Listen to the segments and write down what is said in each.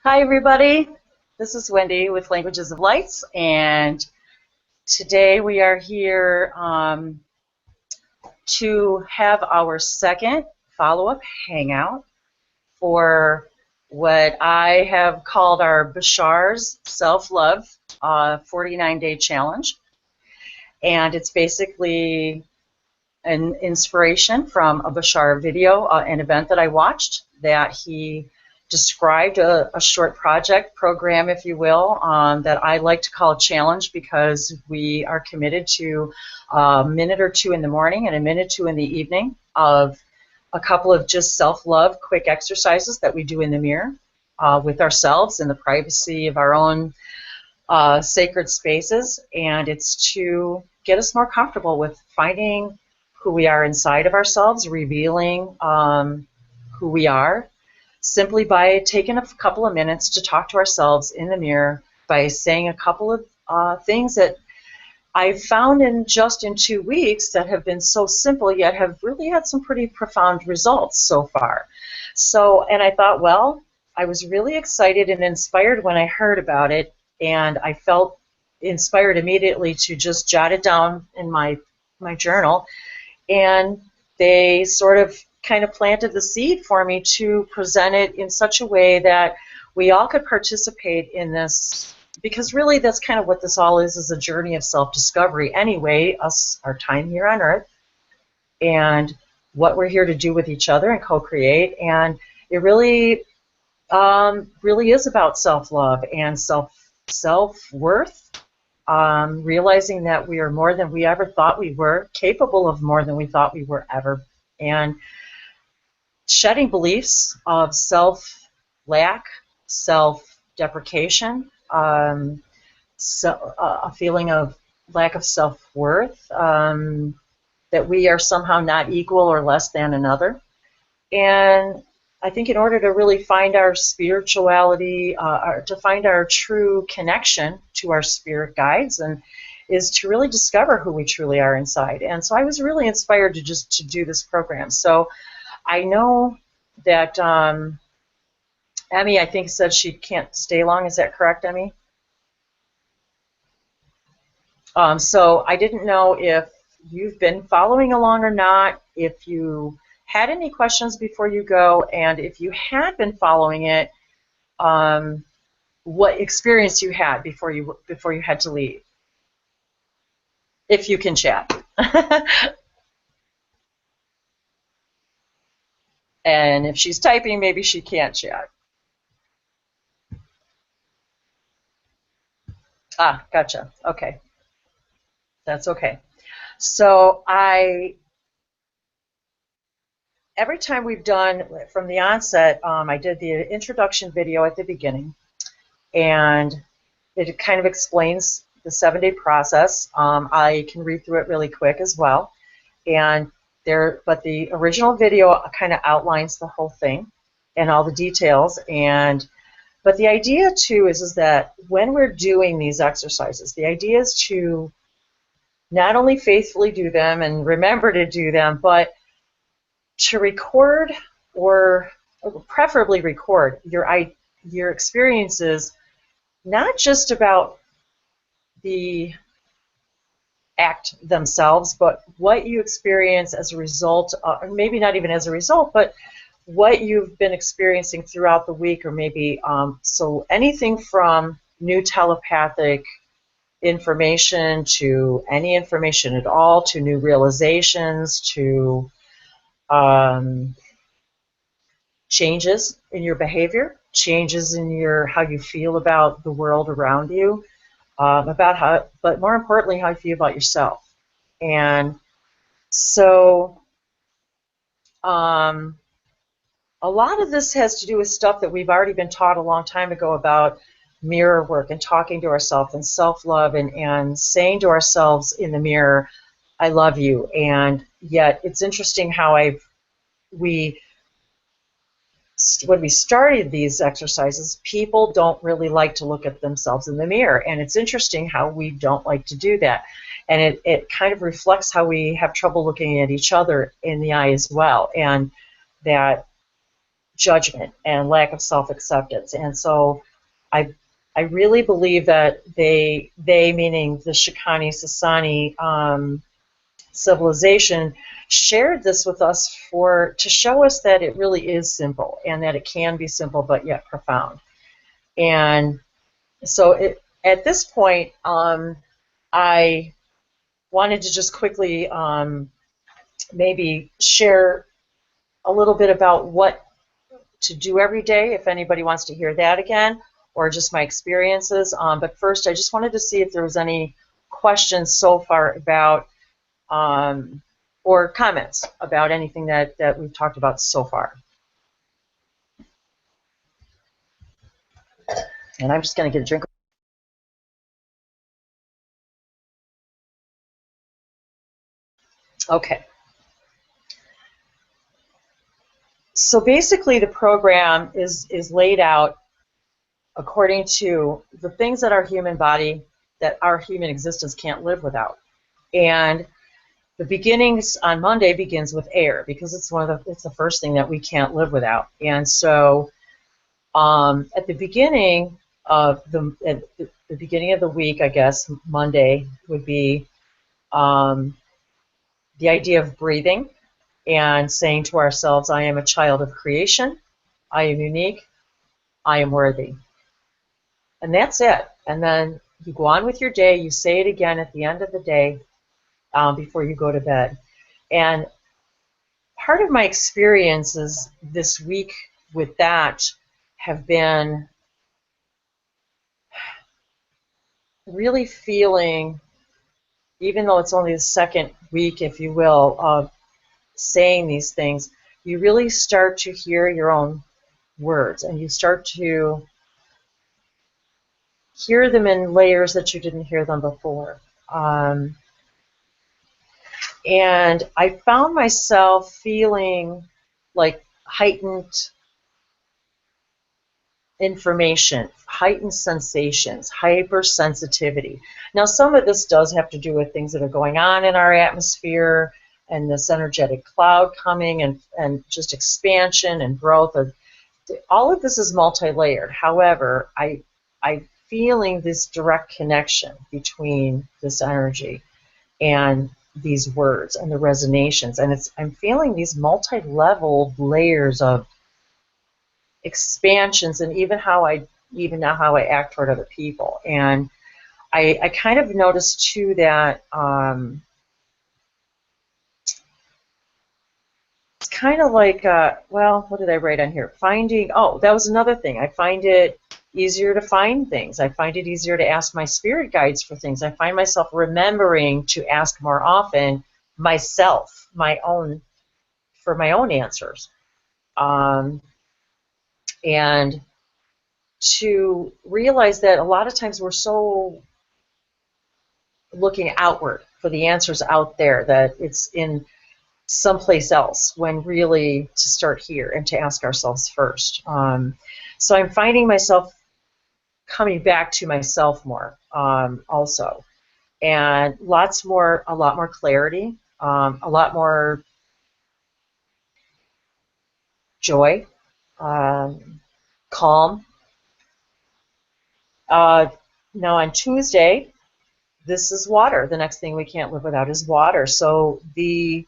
Hi, everybody. This is Wendy with Languages of Lights, and today we are here to have our second follow-up hangout for what I have called our Bashar's Self-Love 49-Day Challenge. And it's basically an inspiration from a Bashar video, an event that I watched that he described a short project program, if you will, that I like to call a challenge because we are committed to a minute or two in the morning and a minute or two in the evening of a couple of just self-love quick exercises that we do in the mirror with ourselves in the privacy of our own sacred spaces. And it's to get us more comfortable with finding who we are inside of ourselves, revealing who we are, simply by taking a couple of minutes to talk to ourselves in the mirror by saying a couple of things that I've found in 2 weeks that have been so simple yet have really had some pretty profound results so far. And I thought, well, I was really excited and inspired when I heard about it, and I felt inspired immediately to just jot it down in my journal. And they sort of kind of planted the seed for me to present it in such a way that we all could participate in this, because really that's kind of what this all is a journey of self-discovery anyway, our time here on Earth, and what we're here to do with each other and co-create. And it really, really is about self-love and self-worth. Realizing that we are more than we ever thought we were, capable of more than we thought we were ever, and shedding beliefs of self-lack, self-deprecation, a feeling of lack of self-worth, that we are somehow not equal or less than another. And I think in order to really find our spirituality, to find our true connection to our spirit guides, and is to really discover who we truly are inside. And so I was really inspired to do this program. So I know that Emmy, I think, said she can't stay long. Is that correct, Emmy? So I didn't know if you've been following along or not, if you had any questions before you go, and if you had been following it, what experience you had before you had to leave, if you can chat. And if she's typing, maybe she can't chat. Ah, gotcha. Okay. That's okay. So every time we've done, from the onset, I did the introduction video at the beginning, and it kind of explains the 7-day process. I can read through it really quick as well, but the original video kind of outlines the whole thing and all the details. But the idea too is that when we're doing these exercises, the idea is to not only faithfully do them and remember to do them, but to record, or preferably record, your experiences, not just about the act themselves, but what you experience as a result, maybe not even as a result, but what you've been experiencing throughout the week, or maybe, so anything from new telepathic information to any information at all, to new realizations, to changes in your behavior, changes in how you feel about the world around you, but more importantly, how you feel about yourself. And so a lot of this has to do with stuff that we've already been taught a long time ago about mirror work and talking to ourselves and self-love, and saying to ourselves in the mirror, I love you. And yet it's interesting how when we started these exercises, people don't really like to look at themselves in the mirror. And it's interesting how we don't like to do that. And it kind of reflects how we have trouble looking at each other in the eye as well. And that judgment and lack of self-acceptance. And so I really believe that they meaning the Shakani Sassani civilization, shared this with us to show us that it really is simple, and that it can be simple but yet profound. And so at this point, I wanted to just quickly maybe share a little bit about what to do every day, if anybody wants to hear that again, or just my experiences. But first, I just wanted to see if there was any questions so far about, or comments about anything that we've talked about so far. And I'm just going to get a drink. Okay. So basically, the program is laid out according to the things that our human body, that our human existence can't live without. And the beginnings on Monday begins with air, because it's the first thing that we can't live without. And so at the beginning of the beginning of the week, I guess Monday would be the idea of breathing and saying to ourselves, I am a child of creation, I am unique, I am worthy. And that's it. And then you go on with your day, you say it again at the end of the day before you go to bed. And part of my experiences this week with that have been really feeling, even though it's only the second week, if you will, of saying these things, you really start to hear your own words, and you start to hear them in layers that you didn't hear them before. And I found myself feeling like heightened information, heightened sensations, hypersensitivity. Now, some of this does have to do with things that are going on in our atmosphere, and this energetic cloud coming, and just expansion and growth. All of this is multi-layered. However, I'm feeling this direct connection between this energy and these words and the resonations, and I'm feeling these multi-level layers of expansions, and even now how I act toward other people. And I kind of noticed too that it's kind of like, well, what did I write on here? That was another thing. I find it easier to find things. I find it easier to ask my spirit guides for things. I find myself remembering to ask more often myself, for my own answers. And to realize that a lot of times we're so looking outward for the answers out there that it's in someplace else, when really to start here and to ask ourselves first. So I'm finding myself coming back to myself more also, and a lot more clarity, a lot more joy, calm. Now on Tuesday, this is water. The next thing we can't live without is water. So the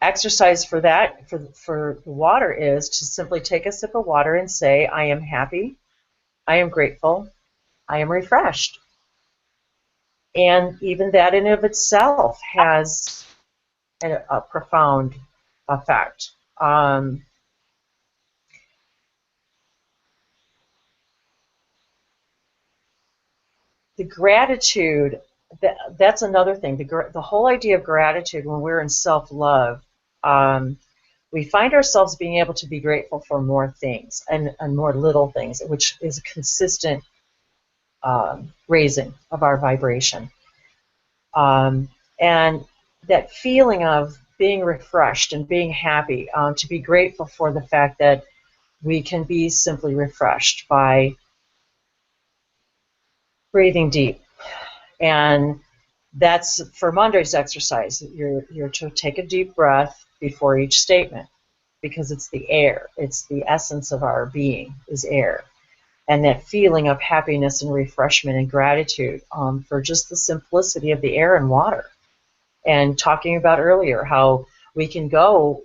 exercise for that, for the water, is to simply take a sip of water and say, I am happy, I am grateful, I am refreshed. And even that in of itself has a profound effect. The gratitude, that's another thing. The whole idea of gratitude, when we're in self-love, we find ourselves being able to be grateful for more things, and more little things, which is a consistent raising of our vibration. And that feeling of being refreshed and being happy, to be grateful for the fact that we can be simply refreshed by breathing deep. And that's for Monday's exercise. You're to take a deep breath before each statement. because it's the air. It's the essence of our being is air. And that feeling of happiness and refreshment and gratitude for just the simplicity of the air and water. And talking about earlier how we can go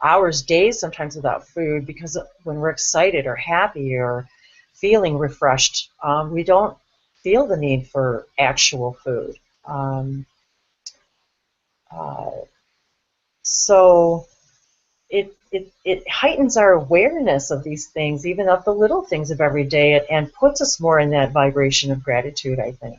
hours, days sometimes without food because when we're excited or happy or feeling refreshed, we don't feel the need for actual food. So it heightens our awareness of these things, even of the little things of every day, and puts us more in that vibration of gratitude, I think.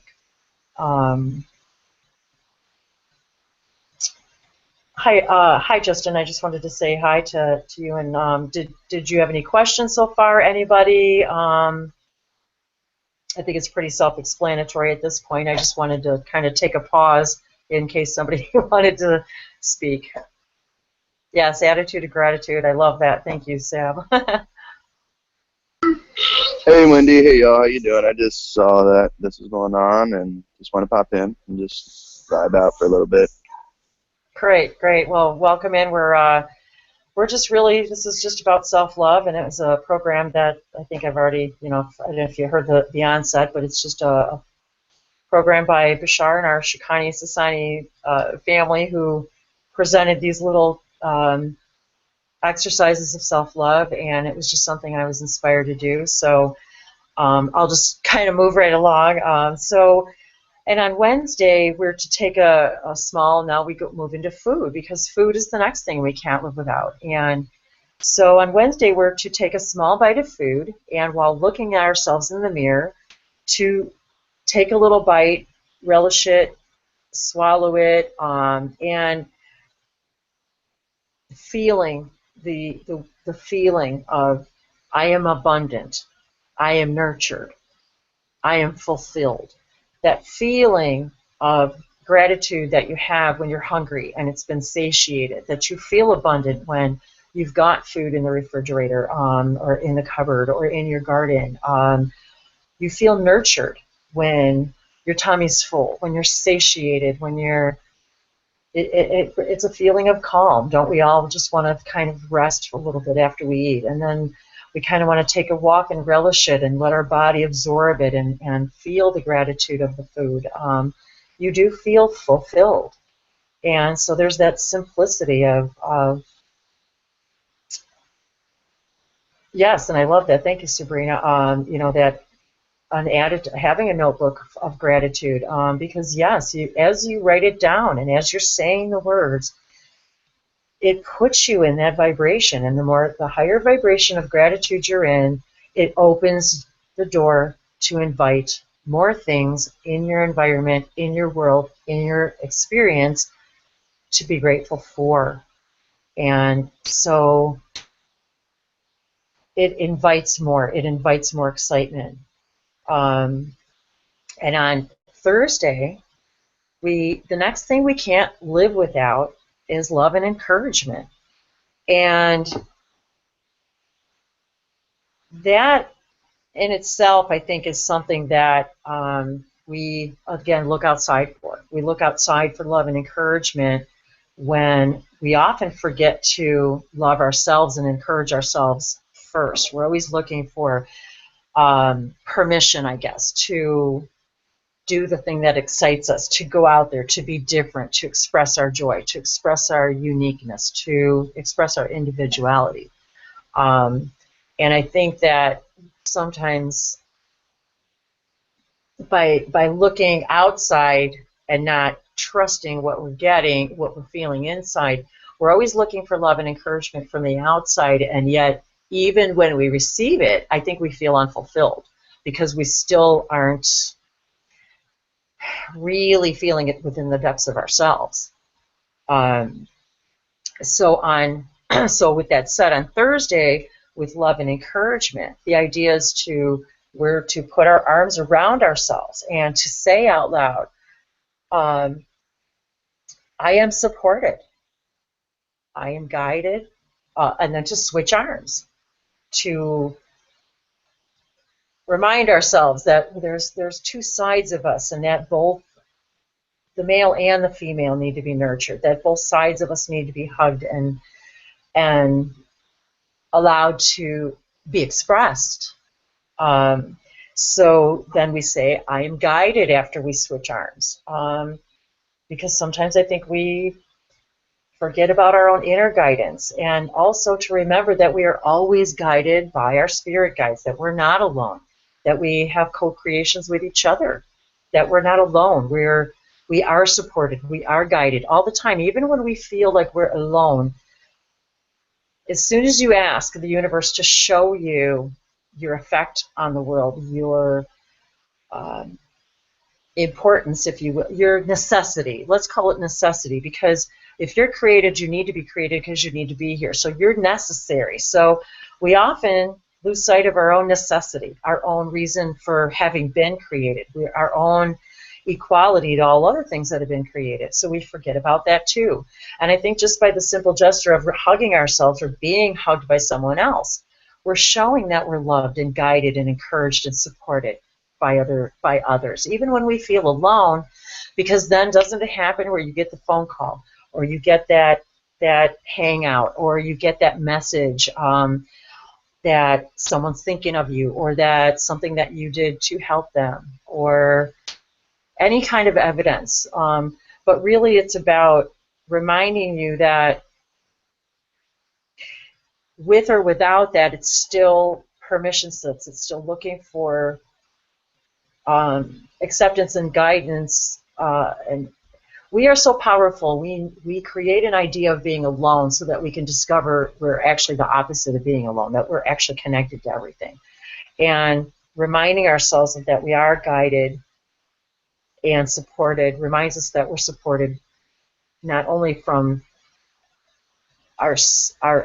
Hi, Justin. I just wanted to say hi to you. And did you have any questions so far? Anybody? I think it's pretty self-explanatory at this point. I just wanted to kind of take a pause in case somebody wanted to speak. Yes, attitude of gratitude. I love that. Thank you, Sam. Hey, Wendy. Hey, y'all. How you doing? I just saw that this was going on and just want to pop in and just vibe out for a little bit. Great, great. Well, welcome in. We're just really, this is just about self-love, and it was a program that I think I've already, I don't know if you heard the onset, but it's just a program by Bashar and our Shakani Sassani family who presented these little exercises of self-love, and it was just something I was inspired to do. So I'll just kind of move right along. And on Wednesday, we're to take a small, now we move into food, because food is the next thing we can't live without. And so on Wednesday, we're to take a small bite of food, and while looking at ourselves in the mirror, to take a little bite, relish it, swallow it, and feeling the feeling of I am abundant, I am nurtured, I am fulfilled. That feeling of gratitude that you have when you're hungry and it's been satiated, that you feel abundant when you've got food in the refrigerator or in the cupboard or in your garden. You feel nurtured when your tummy's full, when you're satiated, when you're it's a feeling of calm. Don't we all just want to kind of rest for a little bit after we eat? And then we kind of want to take a walk and relish it and let our body absorb it and feel the gratitude of the food. You do feel fulfilled. And so there's that simplicity of yes, and I love that. Thank you, Sabrina. That having a notebook of gratitude, because yes, as you write it down and as you're saying the words, it puts you in that vibration, and the higher vibration of gratitude you're in, it opens the door to invite more things in your environment, in your world, in your experience to be grateful for. And so it invites more excitement. And on Thursday, the next thing we can't live without is love and encouragement. And that in itself, I think, is something that we, again, look outside for. We look outside for love and encouragement when we often forget to love ourselves and encourage ourselves first. We're always looking for permission, I guess, to do the thing that excites us, to go out there, to be different, to express our joy, to express our uniqueness, to express our individuality. And I think that sometimes by looking outside and not trusting what we're getting, what we're feeling inside, we're always looking for love and encouragement from the outside, and yet even when we receive it, I think we feel unfulfilled because we still aren't really feeling it within the depths of ourselves. So with that said, on Thursday, with love and encouragement, the idea is we're to put our arms around ourselves and to say out loud, I am supported, I am guided, and then to switch arms, to remind ourselves that there's two sides of us, and that both the male and the female need to be nurtured, that both sides of us need to be hugged and allowed to be expressed. So then we say, I am guided after we switch arms. Because sometimes I think we forget about our own inner guidance, and also to remember that we are always guided by our spirit guides, that we're not alone, that we have co-creations with each other, that we're not alone. We are supported, we are guided all the time, even when we feel like we're alone. As soon as you ask the universe to show you your effect on the world, your importance, if you will, your necessity. Let's call it necessity, because if you're created, you need to be created because you need to be here. So you're necessary. So we often lose sight of our own necessity, our own reason for having been created, our own equality to all other things that have been created. So we forget about that too. And I think just by the simple gesture of hugging ourselves or being hugged by someone else, we're showing that we're loved and guided and encouraged and supported by others, even when we feel alone, because then doesn't it happen where you get the phone call, or you get that hangout, or you get that message that someone's thinking of you, or that something that you did to help them, or any kind of evidence. But really it's about reminding you that with or without that, it's still permission slips. It's still looking for acceptance and guidance, and we are so powerful. We create an idea of being alone so that we can discover we're actually the opposite of being alone, that we're actually connected to everything. And reminding ourselves that we are guided and supported reminds us that we're supported not only from our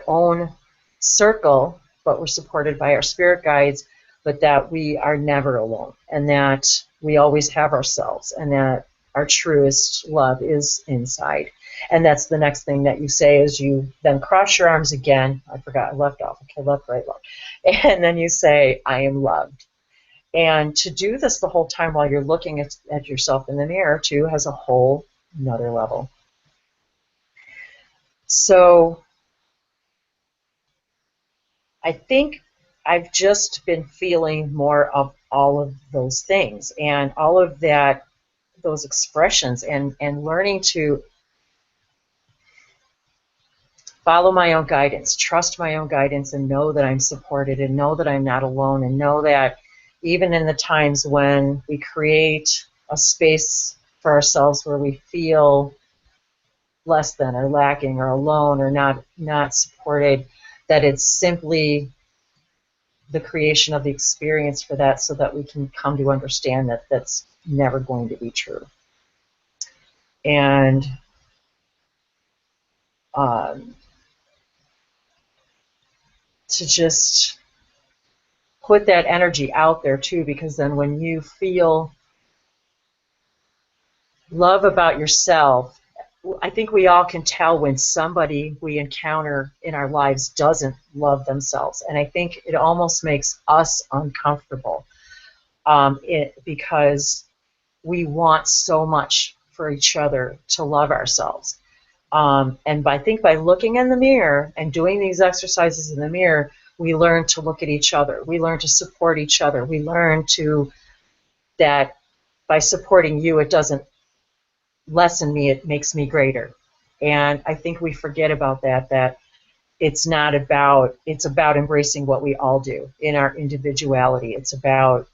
own circle, but we're supported by our spirit guides, but that we are never alone, and that we always have ourselves, and that our truest love is inside. And that's the next thing that you say is you then cross your arms again. I forgot, I left off. Okay, left, right, left. And then you say, I am loved. And to do this the whole time while you're looking at yourself in the mirror, too, has a whole another level. So I think I've just been feeling more of all of those things and all of that, those expressions, and learning to follow my own guidance, trust my own guidance, and know that I'm supported, and know that I'm not alone, and know that even in the times when we create a space for ourselves where we feel less than or lacking or alone or not supported, that it's simply the creation of the experience for that, so that we can come to understand that that's never going to be true. And to just put that energy out there too, because then when you feel love about yourself, I think we all can tell when somebody we encounter in our lives doesn't love themselves. And I think it almost makes us uncomfortable because we want so much for each other to love ourselves. And I think by looking in the mirror and doing these exercises in the mirror, we learn to look at each other. We learn to support each other. We learn that by supporting you, it doesn't lessen me, it makes me greater. And I think we forget about that it's about embracing what we all do in our individuality. It's about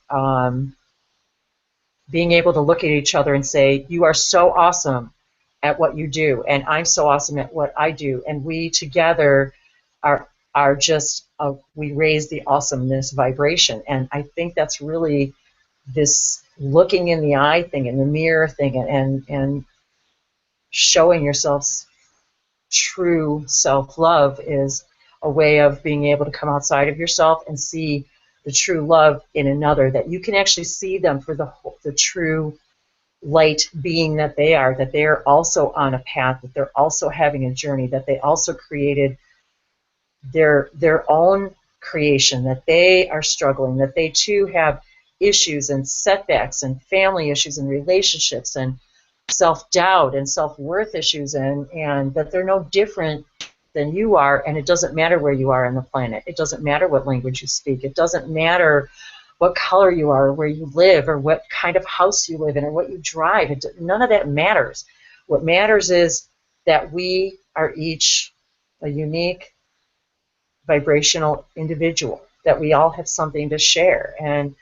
being able to look at each other and say, you are so awesome at what you do, and I'm so awesome at what I do, and we together are just we raise the awesomeness vibration. And I think that's really this looking in the eye thing, in the mirror thing, and showing yourself's true self-love is a way of being able to come outside of yourself and see the true love in another, that you can actually see them for the true light being that they are also on a path, that they're also having a journey, that they also created their own creation, that they are struggling, that they too have issues and setbacks and family issues and relationships and self-doubt and self-worth issues, and that they're no different than you are, and it doesn't matter where you are on the planet. It doesn't matter what language you speak. It doesn't matter what color you are, or where you live, or what kind of house you live in, or what you drive. None of that matters. What matters is that we are each a unique vibrational individual, that we all have something to share. And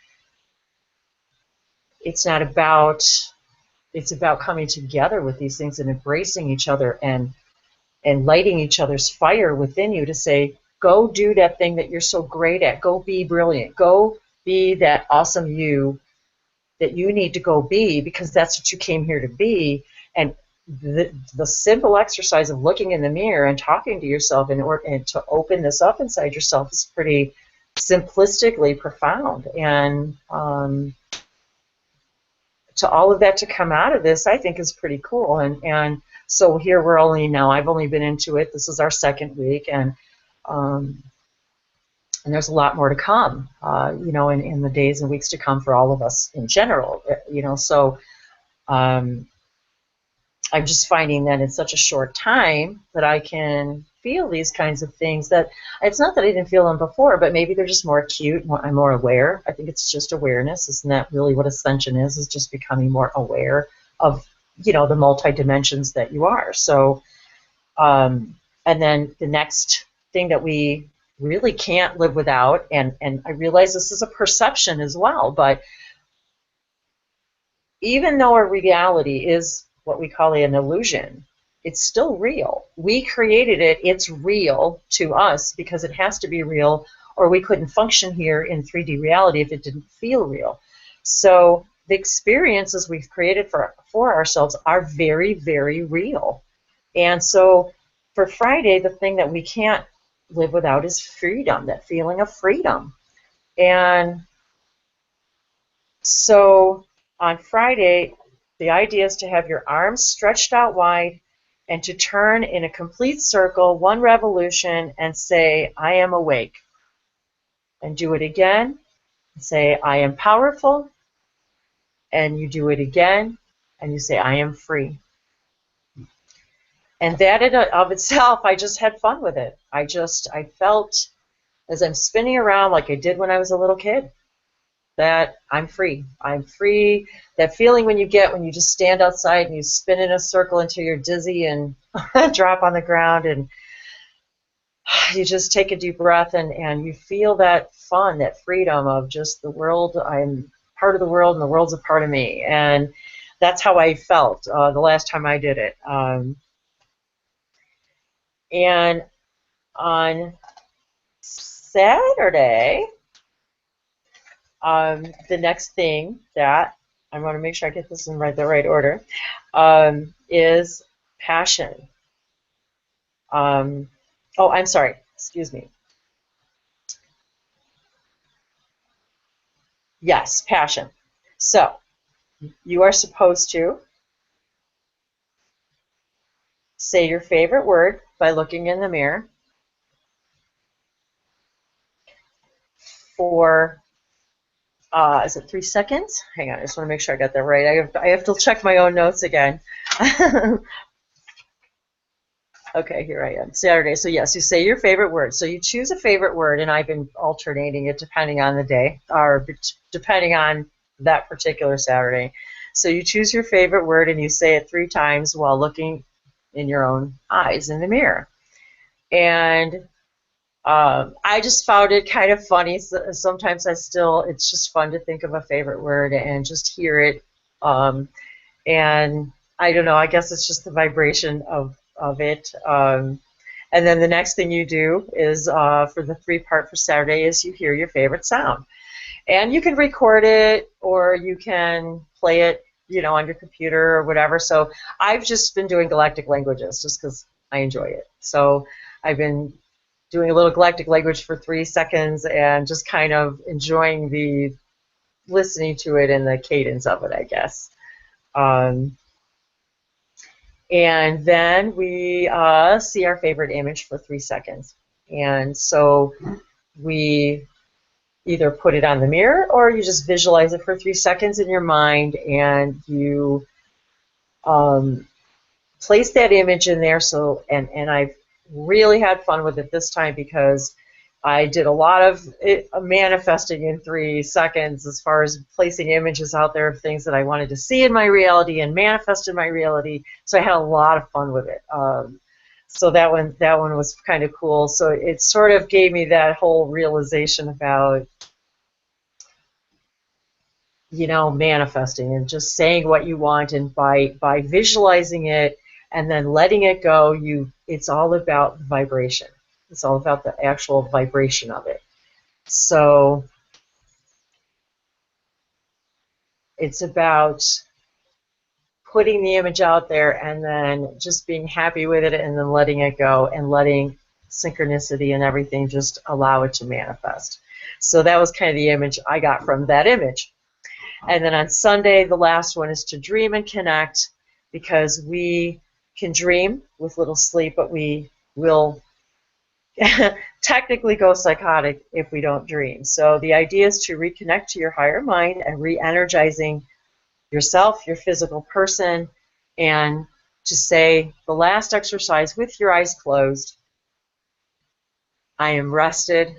it's about coming together with these things and embracing each other and lighting each other's fire within you to say, go do that thing that you're so great at. Go be brilliant. Go be that awesome you that you need to go be, because that's what you came here to be. And the simple exercise of looking in the mirror and talking to yourself and to open this up inside yourself is pretty simplistically profound. And to all of that to come out of this, I think is pretty cool. And so here I've only been into it. This is our second week, and there's a lot more to come, in the days and weeks to come for all of us in general, So I'm just finding that in such a short time that I can feel these kinds of things that it's not that I didn't feel them before, but maybe they're just more acute. I'm more aware. I think it's just awareness. Isn't that really what ascension is just becoming more aware of, the multi-dimensions that you are. So, and then the next thing that we really can't live without, and I realize this is a perception as well, but even though our reality is what we call an illusion, it's still real. We created it. It's real to us because it has to be real, or we couldn't function here in 3D reality if it didn't feel real. So the experiences we've created for ourselves are very, very real. And so for Friday, the thing that we can't live without is freedom, that feeling of freedom. And so on Friday, the idea is to have your arms stretched out wide and to turn in a complete circle, one revolution, and say, I am awake. And do it again. And say, I am powerful. And you do it again, and you say, I am free. And that in of itself, I just had fun with it. I felt, as I'm spinning around like I did when I was a little kid, that I'm free. I'm free. That feeling when you just stand outside and you spin in a circle until you're dizzy and drop on the ground, and you just take a deep breath and you feel that fun, that freedom of just the world. I'm part of the world and the world's a part of me. And that's how I felt the last time I did it. And on Saturday, the next thing that I want to make sure I get this in the right order is passion. I'm sorry. Excuse me. Yes, passion. So you are supposed to say your favorite word by looking in the mirror for is it 3 seconds? Hang on, I just want to make sure I got that right. I have to check my own notes again. Okay, here I am. Saturday. So yes, you say your favorite word. So you choose a favorite word, and I've been alternating it depending on the day, or depending on that particular Saturday. So you choose your favorite word, and you say it 3 times while looking in your own eyes in the mirror. And I just found it kind of funny. Sometimes it's just fun to think of a favorite word and just hear it. And I don't know, I guess it's just the vibration of it. And then the next thing you do is, for the 3-part for Saturday, is you hear your favorite sound. And you can record it, or you can play it, on your computer or whatever. So I've just been doing galactic languages just because I enjoy it. So I've been doing a little galactic language for 3 seconds and just kind of enjoying the listening to it and the cadence of it, I guess. And then we see our favorite image for 3 seconds. And so we either put it on the mirror, or you just visualize it for 3 seconds in your mind, and you place that image in there. So, and I've really had fun with it this time because I did a lot of manifesting in 3 seconds as far as placing images out there of things that I wanted to see in my reality and manifest in my reality. So I had a lot of fun with it. So that one was kind of cool. So it sort of gave me that whole realization about, you know, manifesting and just saying what you want, and by visualizing it and then letting it go, it's all about vibration. It's all about the actual vibration of it. So it's about putting the image out there and then just being happy with it and then letting it go and letting synchronicity and everything just allow it to manifest. So that was kind of the image I got from that image. And then on Sunday, the last one is to dream and connect, because we can dream with little sleep, but we will technically go psychotic if we don't dream. So the idea is to reconnect to your higher mind and re-energizing yourself, your physical person, and to say the last exercise with your eyes closed: I am rested,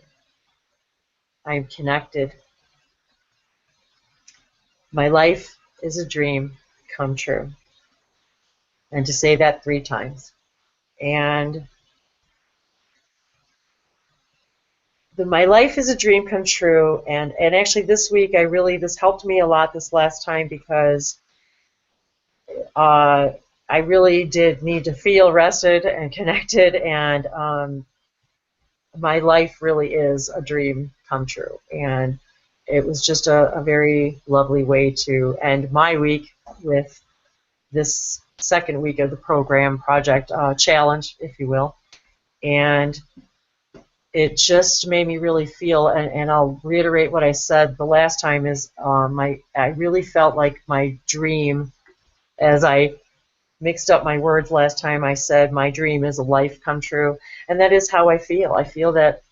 I am connected, my life is a dream come true. And to say that 3 times. And my life is a dream come true. And actually this week, this helped me a lot this last time, because I really did need to feel rested and connected, and my life really is a dream come true. And it was just a very lovely way to end my week with this second week of the program project challenge, if you will. And it just made me really feel, and I'll reiterate what I said the last time, is I really felt like my dream, as I mixed up my words last time, I said my dream is a life come true, and that is how I feel. I feel that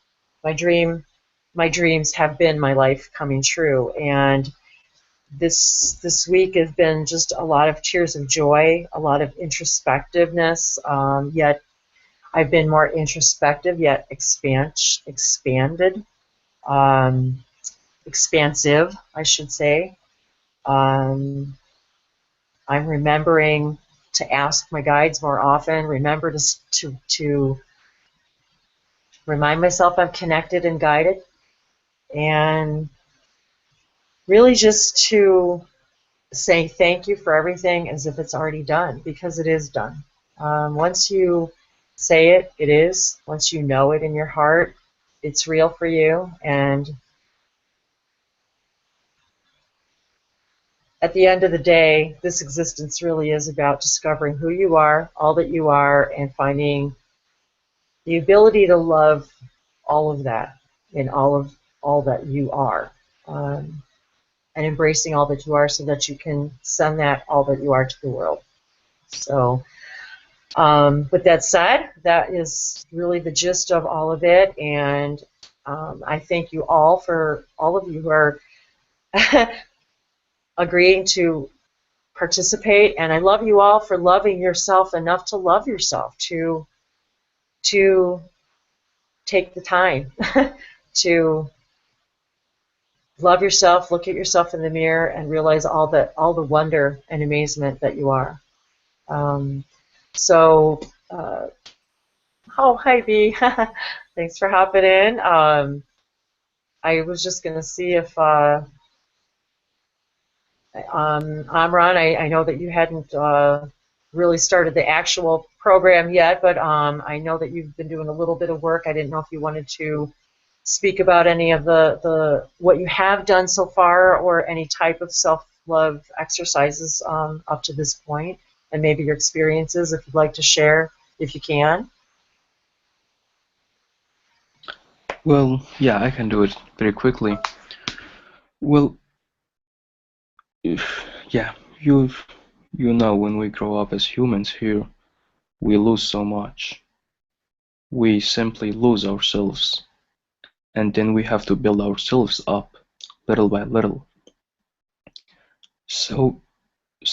my dreams have been my life coming true, and this week has been just a lot of tears of joy, a lot of introspectiveness, yet I've been more introspective, yet expanded, expansive, I should say. I'm remembering to ask my guides more often, remember to remind myself I'm connected and guided, and really just to say thank you for everything as if it's already done, because it is done. Once you say it, it is. Once you know it in your heart, it's real for you. And at the end of the day, this existence really is about discovering who you are, all that you are, and finding the ability to love all of that and all that you are, and embracing all that you are so that you can send that all that you are to the world. So with that said, that is really the gist of all of it, and I thank you all, for all of you who are agreeing to participate, and I love you all for loving yourself enough to love yourself, to take the time to love yourself, look at yourself in the mirror, and realize all the wonder and amazement that you are. So, oh, hi, B. Thanks for hopping in. I was just going to see if Amran, I know that you hadn't really started the actual program yet, but I know that you've been doing a little bit of work. I didn't know if you wanted to speak about any of the what you have done so far, or any type of self-love exercises up to this point, and maybe your experiences, if you'd like to share, if you can. Well, yeah, I can do it very quickly. Well, yeah, you know, when we grow up as humans here, we lose so much. We simply lose ourselves, and then we have to build ourselves up little by little. So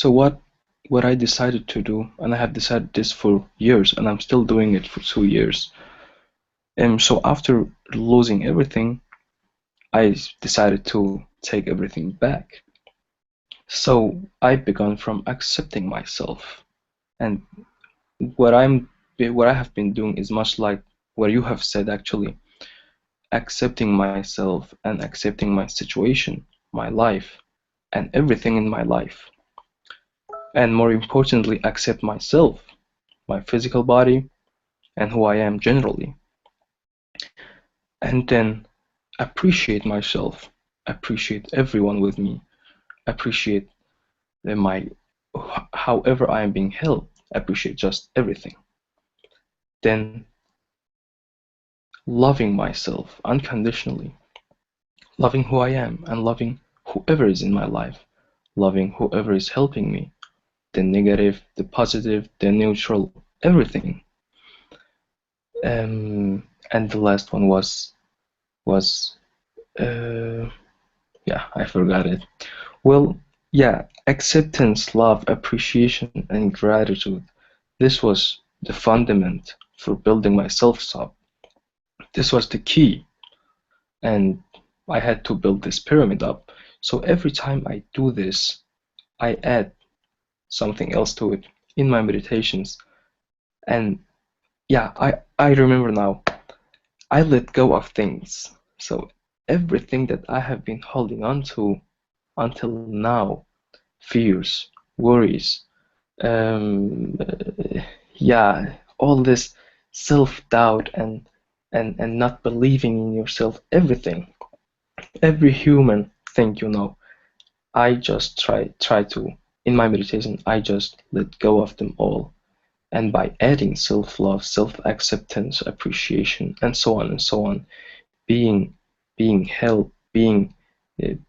what what I decided to do, and I have decided this for years, and I'm still doing it for 2 years. So after losing everything, I decided to take everything back. So I began from accepting myself, and what I have been doing is much like what you have said actually, accepting myself and accepting my situation, my life, and everything in my life. And more importantly, accept myself, my physical body, and who I am generally. And then appreciate myself, appreciate everyone with me, appreciate my however I am being held, appreciate just everything. Then loving myself unconditionally, loving who I am and loving whoever is in my life, loving whoever is helping me, the negative, the positive, the neutral, everything. And the last one was yeah, I forgot it. Well, yeah, acceptance, love, appreciation, and gratitude. This was the fundament for building myself up. This was the key, and I had to build this pyramid up. So every time I do this, I add something else to it in my meditations. And yeah, I remember now, I let go of things. So everything that I have been holding on to until now, fears, worries, um, yeah, all this self-doubt and not believing in yourself, everything, every human thing, I just try to, in my meditation, I just let go of them all. And by adding self-love, self-acceptance, appreciation, and so on, being being held, being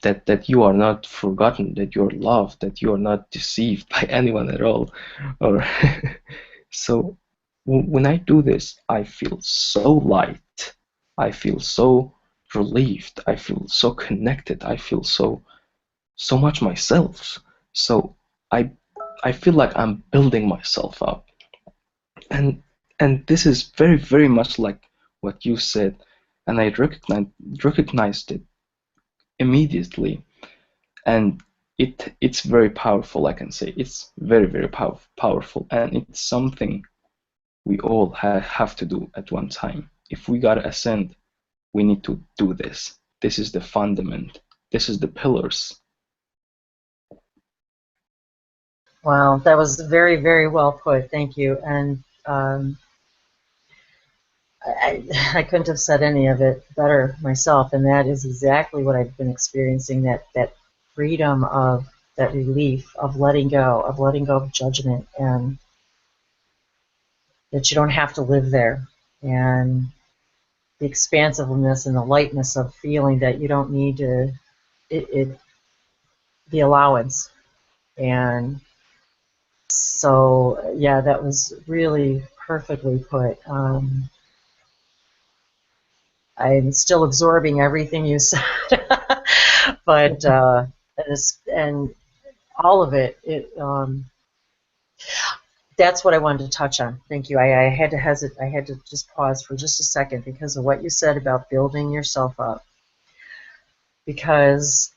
that you are not forgotten, that you are loved, that you are not deceived by anyone at all, or so when I do this, I feel so light, I feel so relieved, I feel so connected, I feel so much myself. So I I feel like I'm building myself up, and and this is very much like what you said, and I recognized it immediately, and it's very powerful. I can say it's very powerful, and it's something we all have to do at one time. If we gotta ascend, we need to do this. This is the fundament. This is the pillars. Wow, that was very well put. Thank you. And I couldn't have said any of it better myself. And that is exactly what I've been experiencing, that freedom of, that relief of letting go of judgment, and that you don't have to live there. And the expansiveness and the lightness of feeling that you don't need to, the allowance. And so, yeah, that was really perfectly put. I'm still absorbing everything you said, but and all of it. That's what I wanted to touch on. Thank you. I had to hesitate. I had to just pause for just a second because of what you said about building yourself up. Because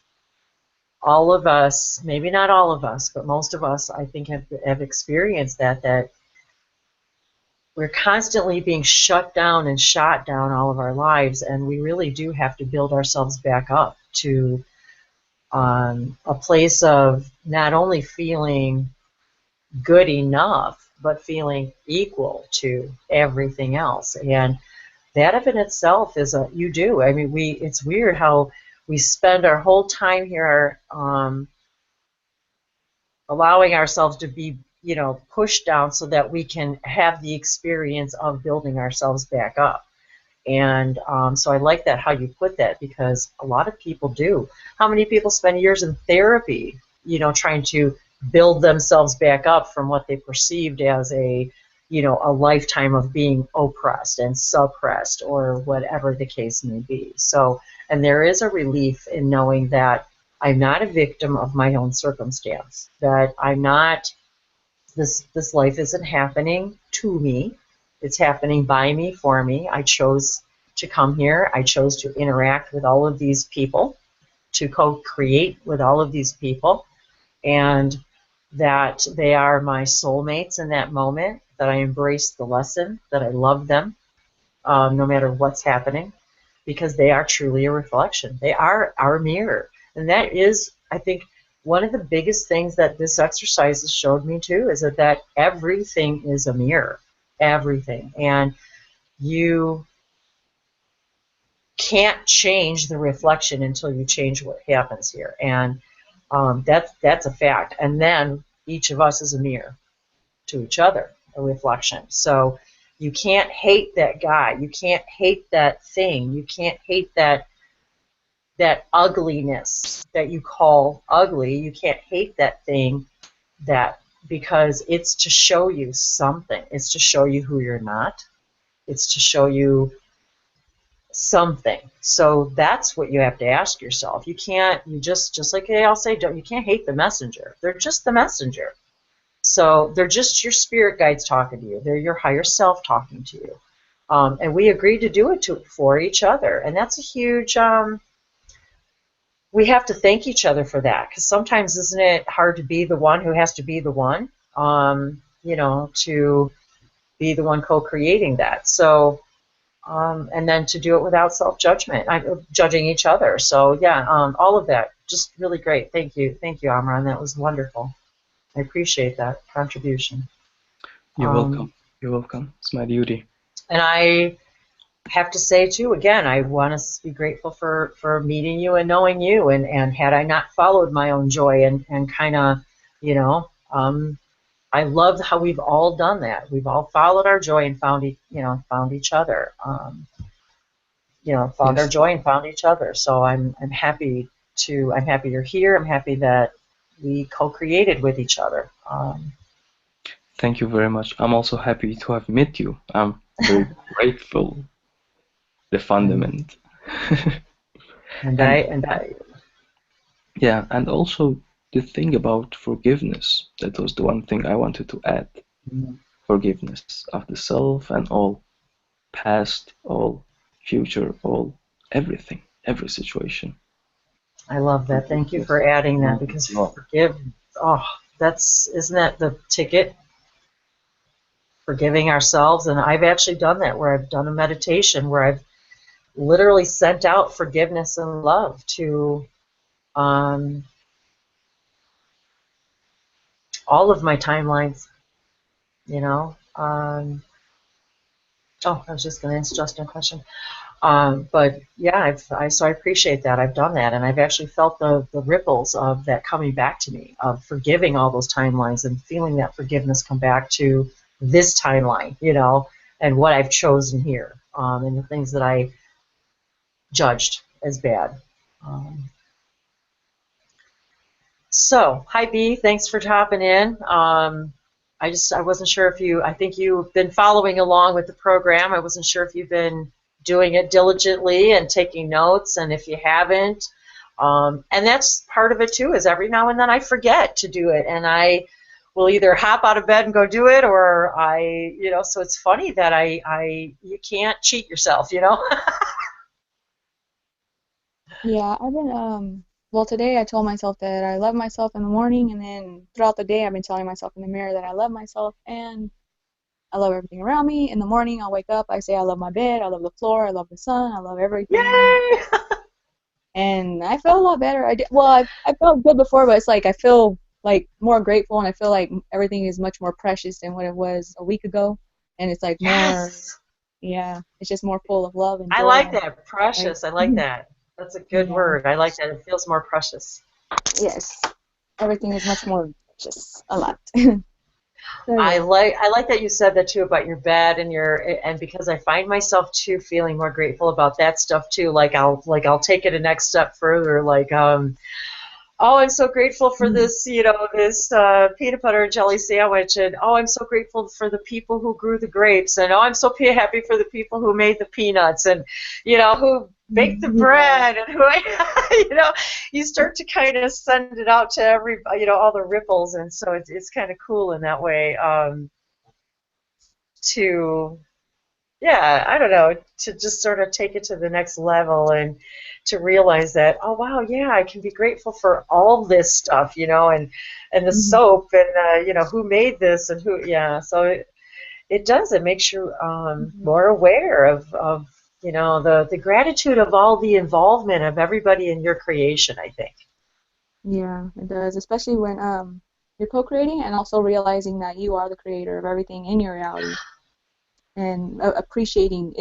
all of us, maybe not all of us, but most of us, I think, have experienced that we're constantly being shut down and shot down all of our lives, and we really do have to build ourselves back up to a place of not only feeling good enough, but feeling equal to everything else. And that of in itself is you do. I mean, it's weird how we spend our whole time here allowing ourselves to be, pushed down so that we can have the experience of building ourselves back up. And so I like that, how you put that, because a lot of people do. How many people spend years in therapy, trying to build themselves back up from what they perceived as a lifetime of being oppressed and suppressed, or whatever the case may be. So, and there is a relief in knowing that I'm not a victim of my own circumstance, that I'm not This life isn't happening to me. It's happening by me, for me. I chose to come here. I chose to interact with all of these people, to co-create with all of these people, and that they are my soulmates in that moment, that I embrace the lesson, that I love them, no matter what's happening, because they are truly a reflection. They are our mirror. And that is, I think, one of the biggest things that this exercise has showed me too, is that everything is a mirror. Everything. And you can't change the reflection until you change what happens here. And that's a fact. And then each of us is a mirror to each other, a reflection. So you can't hate that guy. You can't hate that thing. You can't hate that ugliness that you call ugly. You can't hate that thing, that because it's to show you something. It's to show you who you're not. It's to show you something. So that's what you have to ask yourself. You can't, you just like they all say, you can't hate the messenger. They're just the messenger. So they're just your spirit guides talking to you. They're your higher self talking to you. And we agreed to do it for each other. And that's a huge, we have to thank each other for that. Because sometimes isn't it hard to be the one who has to be the one, to be the one co-creating that. So, and then to do it without self-judgment, judging each other. So yeah, all of that, just really great. Thank you, Amran. That was wonderful. I appreciate that contribution. You're welcome. You're welcome. It's my duty. And I have to say too, again, I want to be grateful for meeting you and knowing you. And had I not followed my own joy and kind of, I love how we've all done that. We've all followed our joy and found each other. Found our joy and found each other. So I'm happy you're here. I'm happy that we co-created with each other. Thank you very much. I'm also happy to have met you. I'm very grateful. The fundament. and I. Yeah, and also the thing about forgiveness. That was the one thing I wanted to add. Mm-hmm. Forgiveness of the self and all past, all future, all everything, every situation. I love that. Thank you for adding that, because isn't that the ticket? Forgiving ourselves. And I've actually done that, where I've done a meditation where I've literally sent out forgiveness and love to all of my timelines, I was just going to answer Justin's question. But yeah, so I appreciate that. I've done that, and I've actually felt the ripples of that coming back to me, of forgiving all those timelines and feeling that forgiveness come back to this timeline, and what I've chosen here, and the things that I judged as bad. So, hi B, thanks for hopping in. I wasn't sure if I think you've been following along with the program. I wasn't sure if you've been doing it diligently and taking notes, and if you haven't, and that's part of it too, is every now and then I forget to do it, and I will either hop out of bed and go do it, or so it's funny that you can't cheat yourself, Yeah, I've been, well, today I told myself that I love myself in the morning, and then throughout the day I've been telling myself in the mirror that I love myself and I love everything around me. In the morning I'll wake up, I say I love my bed, I love the floor, I love the sun, I love everything. Yay! And I feel a lot better. I felt good before, but it's like I feel like more grateful, and I feel like everything is much more precious than what it was a week ago. And it's like more, yeah, it's just more full of love and joy. I like that, precious. I like that. That's a good word. I like that. It feels more precious. Yes, everything is much more precious. A lot. So, yeah. I like that you said that too, about your bed and because I find myself too feeling more grateful about that stuff too. Like I'll take it a next step further. Like oh, I'm so grateful for this, this peanut butter and jelly sandwich, and oh, I'm so grateful for the people who grew the grapes, and oh, I'm so happy for the people who made the peanuts, and who baked the bread, and who, you start to kind of send it out to all the ripples, and so it's kind of cool in that way, to yeah, I don't know, to just sort of take it to the next level and to realize that, oh wow, yeah, I can be grateful for all this stuff, and the soap, and who made this, and who, yeah. So it does. It makes you more aware of the gratitude of all the involvement of everybody in your creation, I think. Yeah, it does, especially when you're co-creating and also realizing that you are the creator of everything in your reality. And appreciating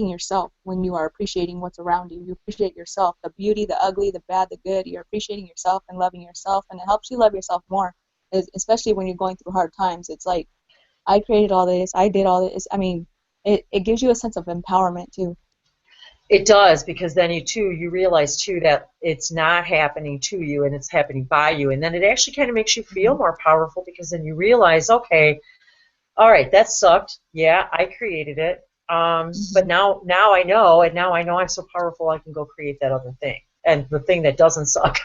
yourself. When you are appreciating what's around you, you appreciate yourself, the beauty, the ugly, the bad, the good. You're appreciating yourself and loving yourself, and it helps you love yourself more, especially when you're going through hard times. It's like, I created all this, I did all this. I mean, it gives you a sense of empowerment too. It does, because then you realize too that it's not happening to you and it's happening by you, and then it actually kind of makes you feel more powerful, because then you realize, okay, all right, that sucked. Yeah, I created it. But now I know, and now I know I'm so powerful I can go create that other thing, and the thing that doesn't suck.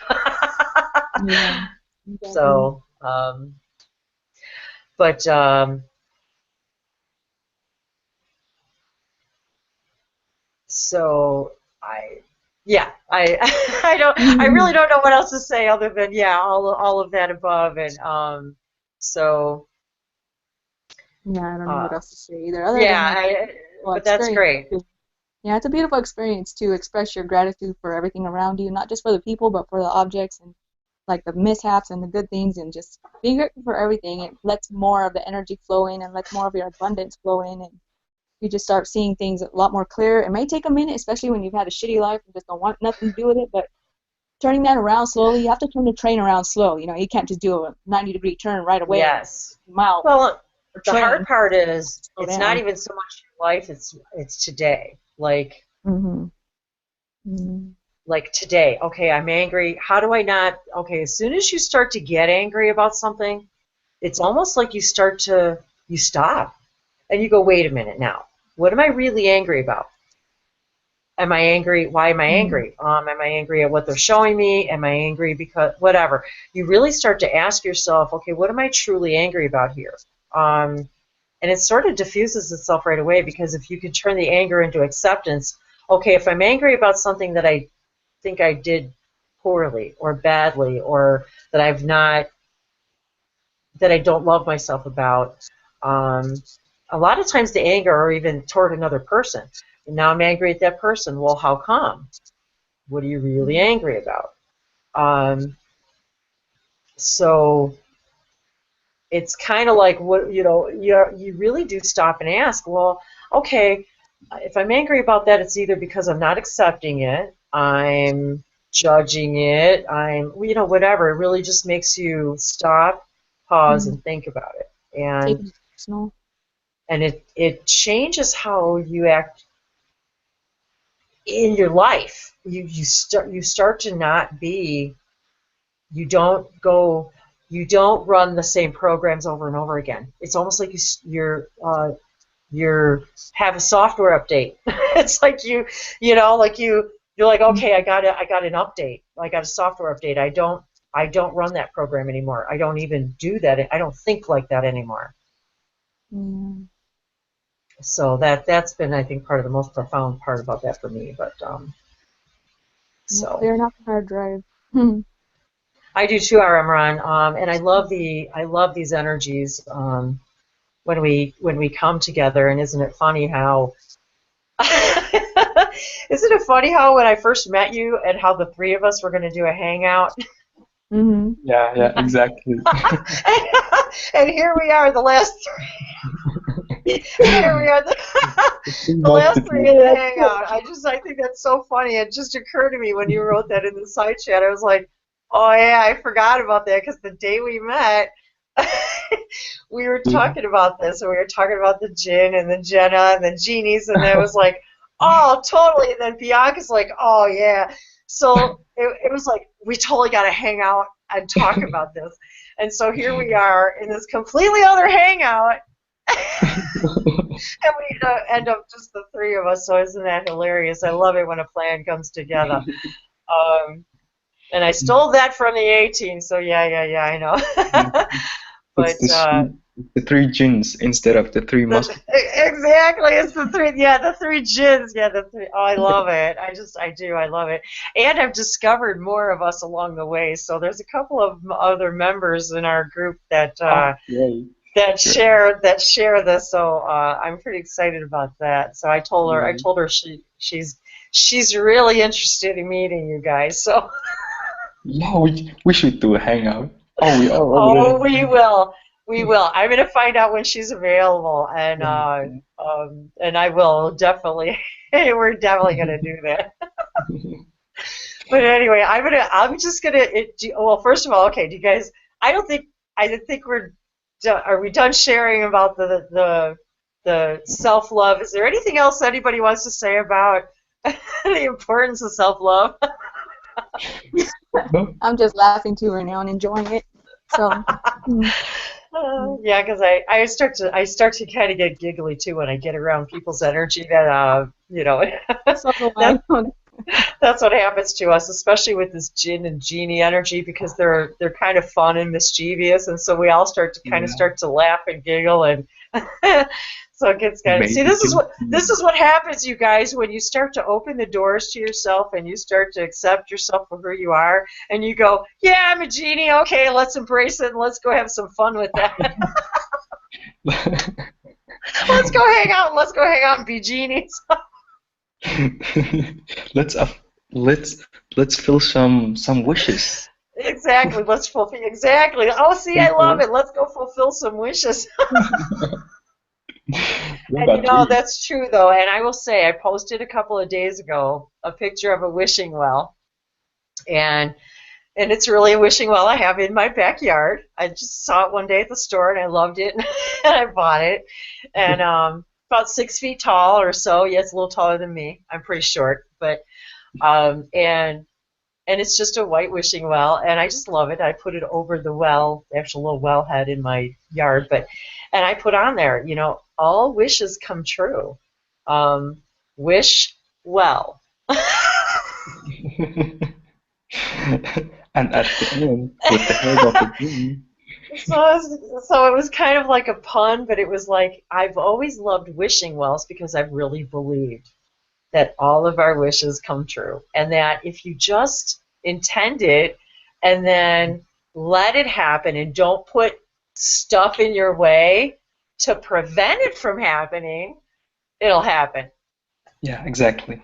Yeah, exactly. So, but so I don't, I really don't know what else to say other than all of that above, and so. Yeah, I don't know what else to say either. Other Yeah, than but that's great. Yeah, it's a beautiful experience to express your gratitude for everything around you, not just for the people, but for the objects and like the mishaps and the good things, and just being grateful for everything. It lets more of the energy flow in and lets more of your abundance flow in, and you just start seeing things a lot more clear. It may take a minute, especially when you've had a shitty life and just don't want nothing to do with it, but turning that around slowly, you have to turn the train around slow. You can't just do a 90-degree turn right away. Yes. Mile. Well, the hard part is it's down. not even so much your life, it's today. Like like today, okay, I'm angry. How do I not? Okay, as soon as you start to get angry about something, it's almost like you stop and you go, wait a minute now. What am I really angry about? Am I angry? Why am I angry? Am I angry at what they're showing me? Am I angry because whatever? You really start to ask yourself, okay, what am I truly angry about here? And it sort of diffuses itself right away, because if you can turn the anger into acceptance, okay, if I'm angry about something that I think I did poorly or badly, or that that I don't love myself about, a lot of times the anger are even toward another person. And now I'm angry at that person. Well, how come? What are you really angry about? So it's kind of like, what you really do stop and ask, well, okay, if I'm angry about that, it's either because I'm not accepting it, I'm judging it, I'm whatever. It really just makes you stop, pause, and think about it, and it changes how you act in your life. You start to not be. You don't run the same programs over and over again. It's almost like you're have a software update. It's like you're like, okay, I got an update. I got a software update. I don't run that program anymore. I don't even do that. I don't think like that anymore. So that's been, I think, part of the most profound part about that for me. But so clear enough hard drive. I do too, Amaran, and I love these energies when we come together. And isn't it funny how when I first met you and how the three of us were going to do a hangout? Yeah, exactly. And here we are, the last three. Here we are, the last three in the hangout. I think that's so funny. It just occurred to me when you wrote that in the side chat. I was like, oh yeah, I forgot about that, because the day we met, we were talking about this, and we were talking about the Jinn and the Jenna and the genies, and I was like, oh, totally. And then Bianca's like, oh yeah. So it was like, we totally got to hang out and talk about this. And so here we are in this completely other hangout, and we end up just the three of us. So isn't that hilarious? I love it when a plan comes together. And I stole that from the A-Team, so yeah, I know. But the three gins instead of the three muscles. Exactly, it's the three. Yeah, the three gins. Yeah, the three. Oh, I love it. I love it. And I've discovered more of us along the way. So there's a couple of other members in our group that share this. So I'm pretty excited about that. So I told her she's really interested in meeting you guys. So yeah, we should do a hangout. Oh, we are. Oh, we will. I'm going to find out when she's available, and I will definitely. We're definitely going to do that. But anyway, I'm just gonna. Well, first of all, okay. Do you guys? I think we're. Are we done sharing about the self-love? Is there anything else anybody wants to say about the importance of self-love? I'm just laughing too right now and enjoying it. So. Yeah, because I start to kind of get giggly too when I get around people's energy. That that's what happens to us, especially with this Jinn and Genie energy, because they're kind of fun and mischievous, and so we all start to laugh and giggle, and so it gets kind of. See, this is what happens, you guys, when you start to open the doors to yourself and you start to accept yourself for who you are, and you go, yeah, I'm a genie. Okay, let's embrace it and let's go have some fun with that. Let's go hang out. Let's go hang out and be genies. Let's fill some wishes. Exactly. Let's fulfill. Exactly. Oh, see, I love it. Let's go fulfill some wishes. And that's true though. And I will say, I posted a couple of days ago a picture of a wishing well, and it's really a wishing well I have in my backyard. I just saw it one day at the store and I loved it, and I bought it. And about 6 feet tall or so. Yeah, it's a little taller than me. I'm pretty short, but and it's just a white wishing well, and I just love it. I put it over the well, the actual little well head in my yard, and I put on there, all wishes come true. Wish well. And at the end, with the head of the genie. So it was kind of like a pun, but it was like, I've always loved wishing wells because I've really believed that all of our wishes come true, and that if you just intend it and then let it happen and don't put stuff in your way to prevent it from happening, it'll happen. Yeah, exactly.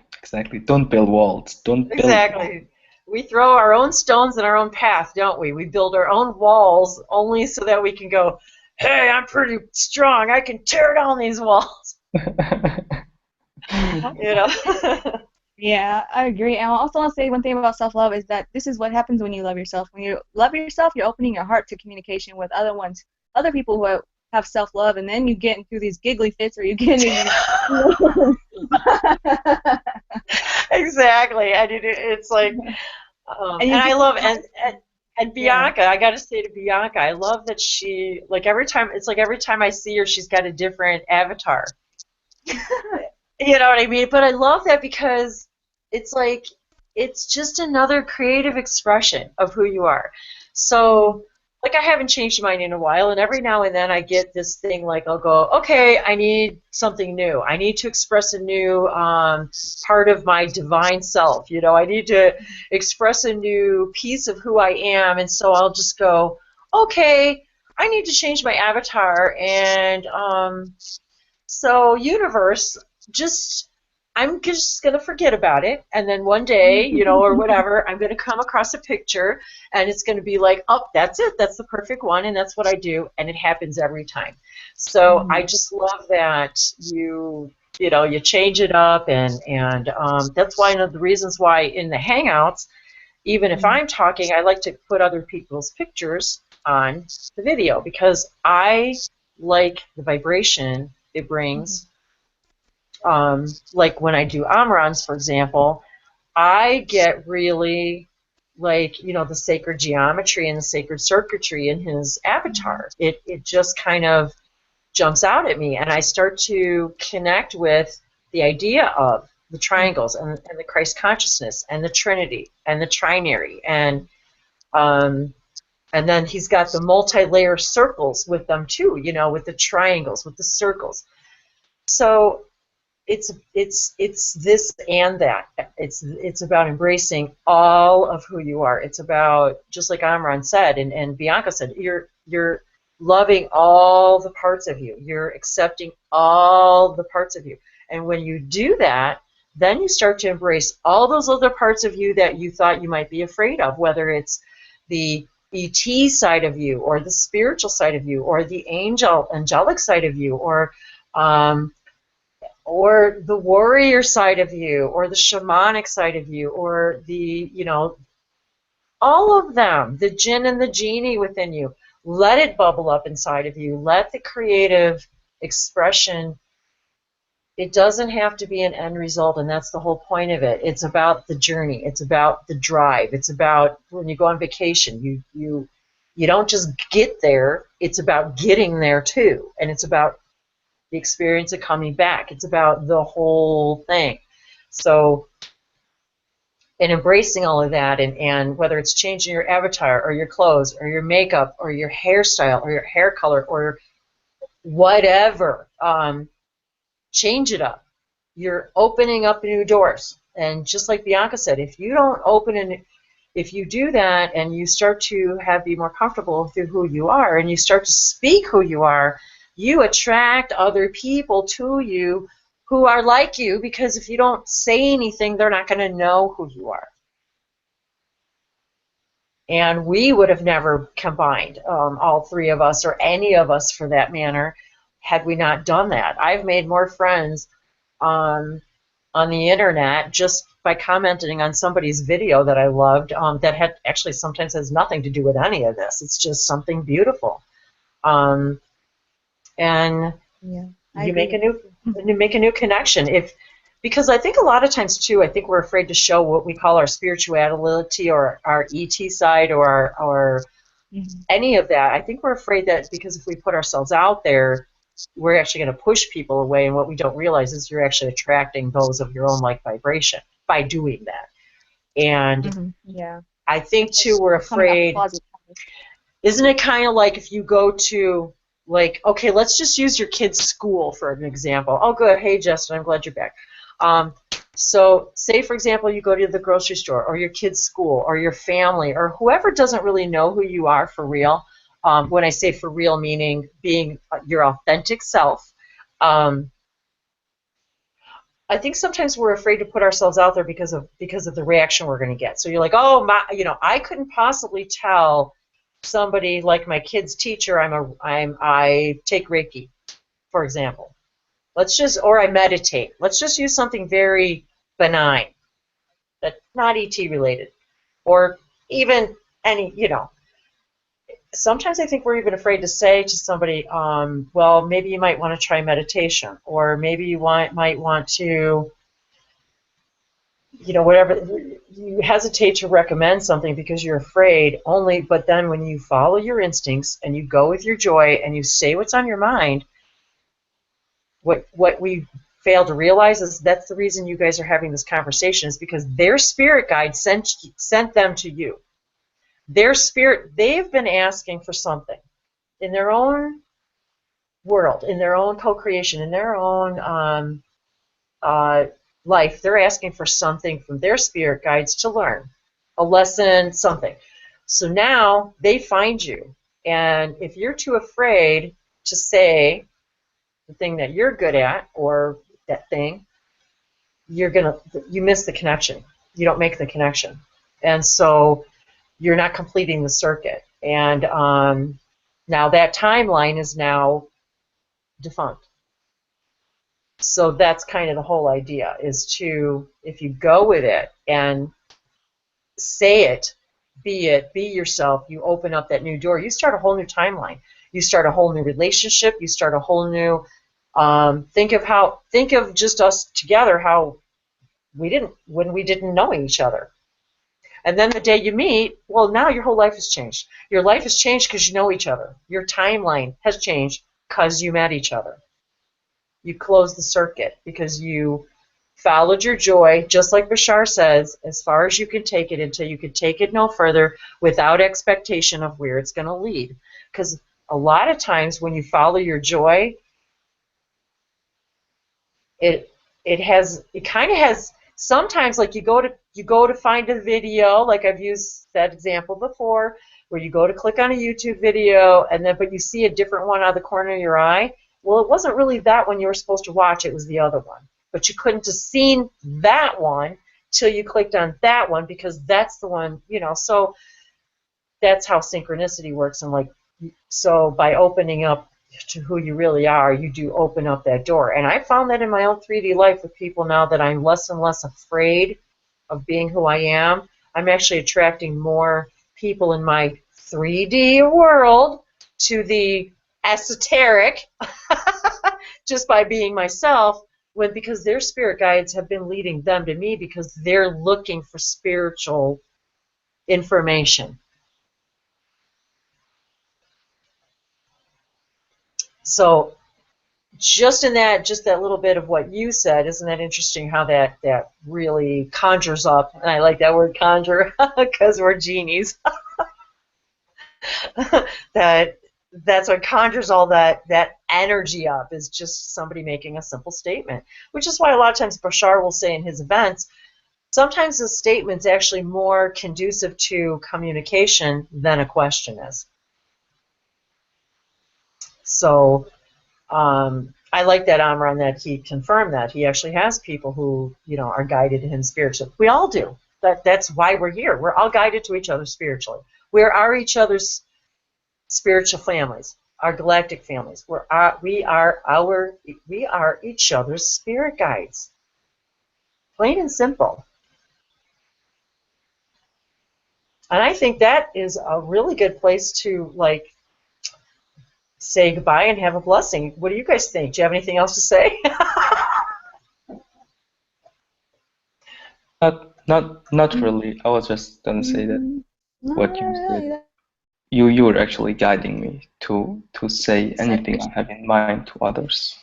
Don't build walls. Exactly. We throw our own stones in our own path, don't we? We build our own walls only so that we can go, hey, I'm pretty strong. I can tear down these walls. Yeah, I agree. And I also want to say one thing about self-love is that this is what happens when you love yourself. When you love yourself, you're opening your heart to communication with other people who have self-love, and then you get into these giggly fits, or you get into Exactly. And it's like, and I love and Bianca. Yeah. I got to say to Bianca, I love that she every time I see her, she's got a different avatar. You know what I mean? But I love that because it's just another creative expression of who you are. So I haven't changed mine in a while, and every now and then I get this thing I'll go, okay, I need something new. I need to express a new part of my divine self. I need to express a new piece of who I am, and so I'll just go, okay, I need to change my avatar, and so universe, I'm just going to forget about it, and then one day, or whatever, I'm going to come across a picture, and it's going to be like, oh, that's it, that's the perfect one, and that's what I do, and it happens every time. So I just love that you change it up, and that's one of the reasons why in the Hangouts, even if I'm talking, I like to put other people's pictures on the video, because I like the vibration it brings. Like when I do Amrans, for example, I get really like, the sacred geometry and the sacred circuitry in his avatar. It just kind of jumps out at me, and I start to connect with the idea of the triangles and the Christ consciousness and the Trinity and the trinary, and then he's got the multi-layer circles with them too, with the triangles, with the circles. So it's this and that. It's about embracing all of who you are. It's about, just like Amran said and Bianca said, you're loving all the parts of you. You're accepting all the parts of you. And when you do that, then you start to embrace all those other parts of you that you thought you might be afraid of, whether it's the ET side of you, or the spiritual side of you, or the angelic side of you, or the warrior side of you, or the shamanic side of you, or the, all of them, the jinn and the genie within you. Let it bubble up inside of you. Let the creative expression, it doesn't have to be an end result, and that's the whole point of it. It's about the journey. It's about the drive. It's about when you go on vacation, you don't just get there. It's about getting there too, and it's about the experience of coming back. It's about the whole thing. So, and embracing all of that, and whether it's changing your avatar or your clothes or your makeup or your hairstyle or your hair color or whatever, change it up. You're opening up new doors. And just like Bianca said, if you don't if you do that and you start to be more comfortable through who you are, and you start to speak who you are, you attract other people to you who are like you, because if you don't say anything, they're not going to know who you are. And we would have never combined, all three of us, or any of us for that matter, had we not done that. I've made more friends on the internet just by commenting on somebody's video that I loved, that had actually sometimes has nothing to do with any of this. It's just something beautiful. And Yeah, you make a new connection. Because I think a lot of times too, I think we're afraid to show what we call our spirituality or our ET side or any of that. I think we're afraid that because if we put ourselves out there, we're actually going to push people away, and what we don't realize is you're actually attracting those of your own like vibration by doing that. And yeah, I think too, we're afraid. Isn't it kind of like if you go to, like, okay, let's just use your kid's school for an example. Oh, good. Hey, Justin, I'm glad you're back. So say, for example, you go to the grocery store or your kid's school or your family or whoever doesn't really know who you are for real. When I say for real, meaning being your authentic self. I think sometimes we're afraid to put ourselves out there because of the reaction we're going to get. So you're like, oh, I couldn't possibly tell somebody like my kid's teacher I take Reiki, for example. Or I meditate. Let's just use something very benign, that's not ET related, or even any, Sometimes I think we're even afraid to say to somebody, well, maybe you might want to try meditation, or maybe you might want to, whatever. You hesitate to recommend something because you're afraid only, but then when you follow your instincts and you go with your joy and you say what's on your mind, what we fail to realize is that's the reason you guys are having this conversation, is because their spirit guide sent them to you. Their spirit, they've been asking for something in their own world, in their own co-creation, in their own life. They're asking for something from their spirit guides to learn, a lesson, something. So now they find you, and if you're too afraid to say the thing that you're good at or that thing, you miss the connection. You don't make the connection, and so you're not completing the circuit. And now that timeline is now defunct. So that's kind of the whole idea, is to, if you go with it and say it, be yourself, you open up that new door, you start a whole new timeline. You start a whole new relationship, you start a whole new, think of just us together, how when we didn't know each other. And then the day you meet, well, now your whole life has changed. Your life has changed because you know each other. Your timeline has changed because you met each other. You closed the circuit because you followed your joy, just like Bashar says, as far as you can take it until you can take it no further without expectation of where it's going to lead. Because a lot of times when you follow your joy, it kind of has, sometimes like you go to find a video, like I've used that example before, where you go to click on a YouTube video and then but you see a different one out of the corner of your eye. Well, it wasn't really that one you were supposed to watch, it was the other one. But you couldn't have seen that one till you clicked on that one, because that's the one, so that's how synchronicity works. And like, so by opening up to who you really are, you do open up that door. And I found that in my own 3D life with people now, that I'm less and less afraid of being who I am. I'm actually attracting more people in my 3D world to the esoteric just by being myself, because their spirit guides have been leading them to me because they're looking for spiritual information. So just that little bit of what you said, isn't that interesting how that really conjures up, and I like that word conjure because we're genies. That's what conjures all that energy up, is just somebody making a simple statement, which is why a lot of times Bashar will say in his events, sometimes the statement's actually more conducive to communication than a question is. So I like that, Amran, that he confirmed that he actually has people who are guided to him spiritually. We all do. That's why we're here. We're all guided to each other spiritually. We are each other's spiritual families, our galactic families. We are each other's spirit guides. Plain and simple. And I think that is a really good place to say goodbye and have a blessing. What do you guys think? Do you have anything else to say? Not really. I was just gonna say that Not what you really. said. You were actually guiding me to say anything I have in mind to others.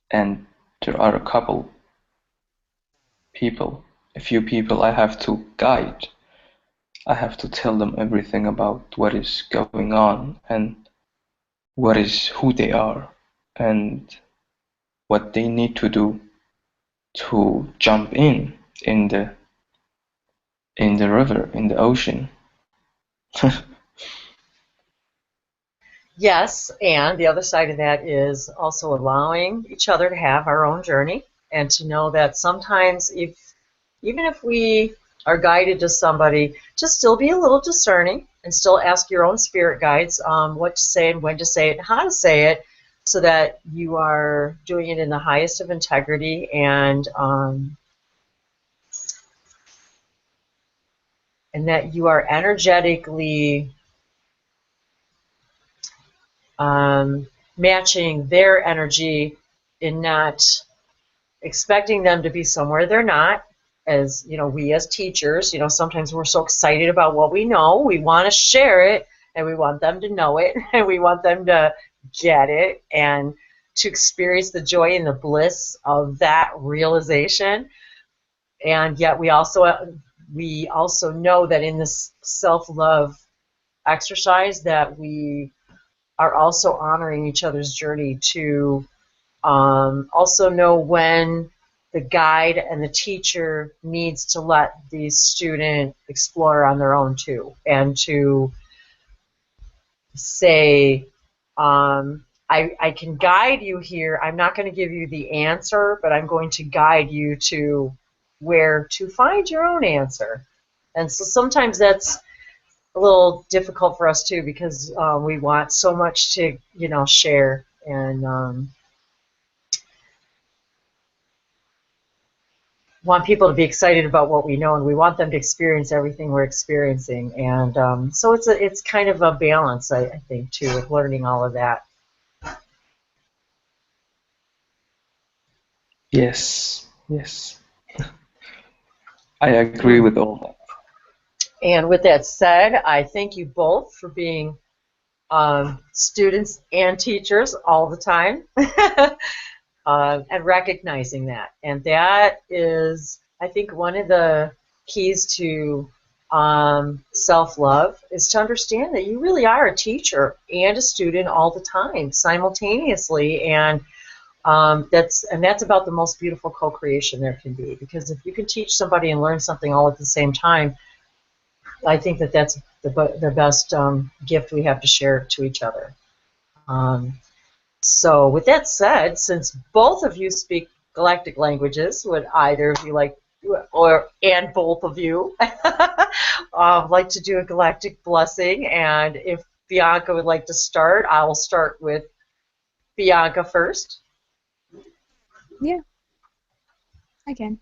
And there are a few people I have to guide. I have to tell them everything about what is going on and who they are and what they need to do to jump in the river, in the ocean. Yes, and the other side of that is also allowing each other to have our own journey, and to know that sometimes even if we are guided to somebody, just still be a little discerning and still ask your own spirit guides what to say and when to say it and how to say it, so that you are doing it in the highest of integrity and that you are energetically matching their energy, in not expecting them to be somewhere they're not. As we as teachers, sometimes we're so excited about what we know, we want to share it, and we want them to know it, and we want them to get it, and to experience the joy and the bliss of that realization. And yet we also know that in this self-love exercise, that we are also honoring each other's journey, to also know when the guide and the teacher needs to let the student explore on their own too, and to say, I can guide you here. I'm not going to give you the answer, but I'm going to guide you to where to find your own answer. And so sometimes that's a little difficult for us too, because we want so much to share, and want people to be excited about what we know, and we want them to experience everything we're experiencing. And so it's kind of a balance, I think, too, with learning all of that. Yes, Yes, I agree with all that. And with that said, I thank you both for being students and teachers all the time and recognizing that. And that is, I think, one of the keys to self-love is to understand that you really are a teacher and a student all the time, simultaneously. And that's about the most beautiful co-creation there can be. Because if you can teach somebody and learn something all at the same time, I think that that's the best gift we have to share to each other. So with that said, since both of you speak galactic languages, would either of you like, and both of you, like to do a galactic blessing? And if Bianca would like to start, I will start with Bianca first. Yeah, I can.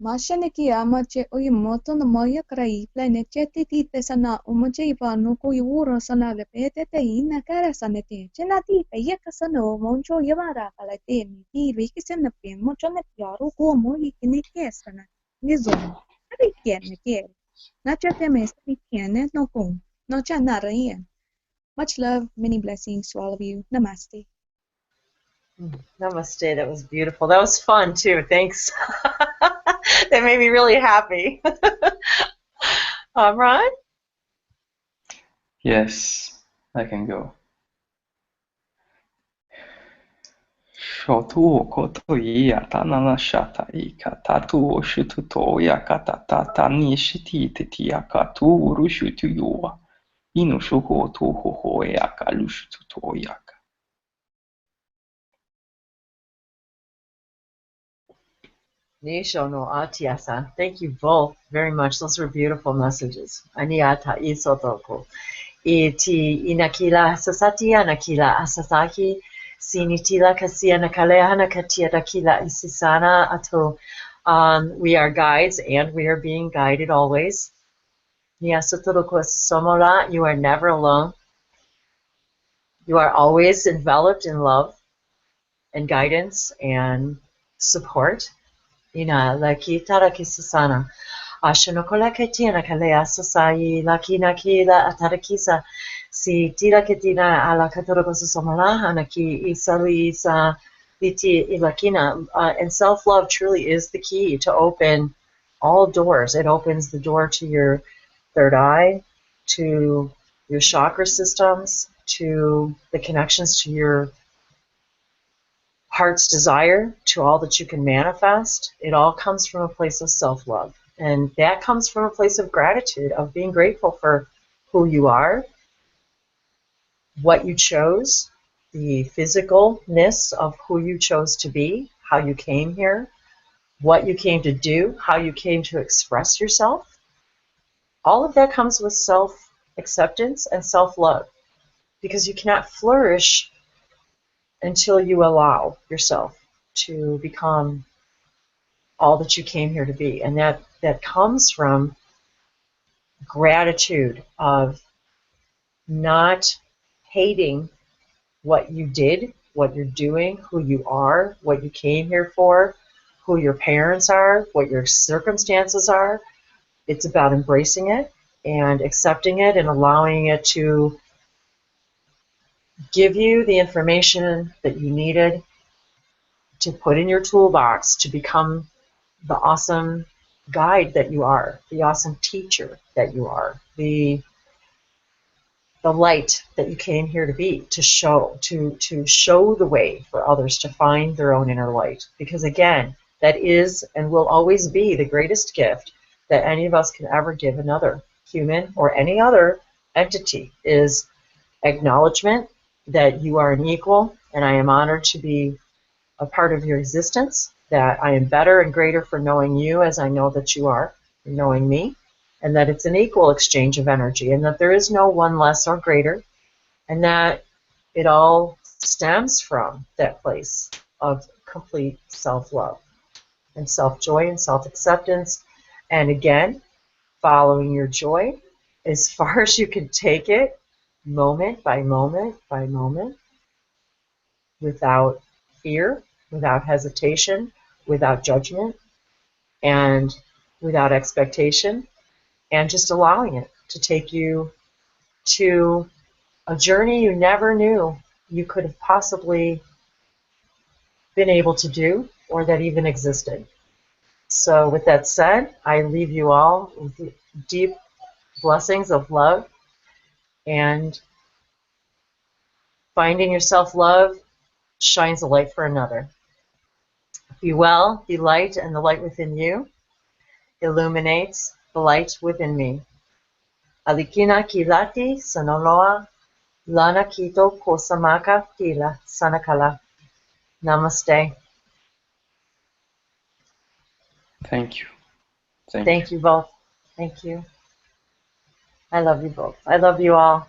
Mashaniki amache oy moton moya krai planechete tite sana umache ipano ko yuro sana le pete te ina cara sanete chenati pe yakasano moncho yavara kalate ni ti vikisen pe moncho ne yaro ko mo ikine kesana nizon ari kiene ke nachate me sti kiene no kun no chanara yen. Much love, many blessings to all of you. Namaste. Namaste. That was beautiful. That was fun too. Thanks. That made me really happy. Ron? Yes, I can go. Shotu koto iya tanana shata ika tatu shutu to yakata tata ni shiti titi yakatu urushutu yuwa. Inu shuko to ho yaka lushutu to yaka. Nisho no Atiasa. Thank you both very much. Those were beautiful messages. Aniata isotoko. Iti inakila sasati anakila asasaki. Sinitila kasia nakalehana katia dakila isisana ato. We are guides and we are being guided always. Niasotoko somola. You are never alone. You are always enveloped in love and guidance and support. Ina laki taraki susana. Ashanokola ketina kalea sasai laki naki la atarakisa. Si tira ketina ala katorokosa somala anaki isali isa liti ilakina. And self-love truly is the key to open all doors. It opens the door to your third eye, to your chakra systems, to the connections to your heart's desire, to all that you can manifest. It all comes from a place of self-love. And that comes from a place of gratitude, of being grateful for who you are, what you chose, the physicalness of who you chose to be, how you came here, what you came to do, how you came to express yourself. All of that comes with self-acceptance and self-love, because you cannot flourish until you allow yourself to become all that you came here to be. And that comes from gratitude of not hating what you did, what you're doing, who you are, what you came here for, who your parents are, what your circumstances are. It's about embracing it and accepting it and allowing it to give you the information that you needed to put in your toolbox to become the awesome guide that you are, the awesome teacher that you are, the light that you came here to be, to show the way for others to find their own inner light. Because again, that is and will always be the greatest gift that any of us can ever give another human or any other entity, is acknowledgement that you are an equal, and I am honored to be a part of your existence, that I am better and greater for knowing you as I know that you are, for knowing me, and that it's an equal exchange of energy, and that there is no one less or greater, and that it all stems from that place of complete self-love and self-joy and self-acceptance. And again, following your joy as far as you can take it, moment by moment by moment, without fear, without hesitation, without judgment, and without expectation, and just allowing it to take you to a journey you never knew you could have possibly been able to do or that even existed. So with that said, I leave you all with deep blessings of love, and finding your self-love shines a light for another. Be well, be light, and the light within you illuminates the light within me. Alikina kilati sanonoa lana kito kosamaka tila sanakala. Namaste. Thank you. Thank you. Thank you both. Thank you. I love you both. I love you all.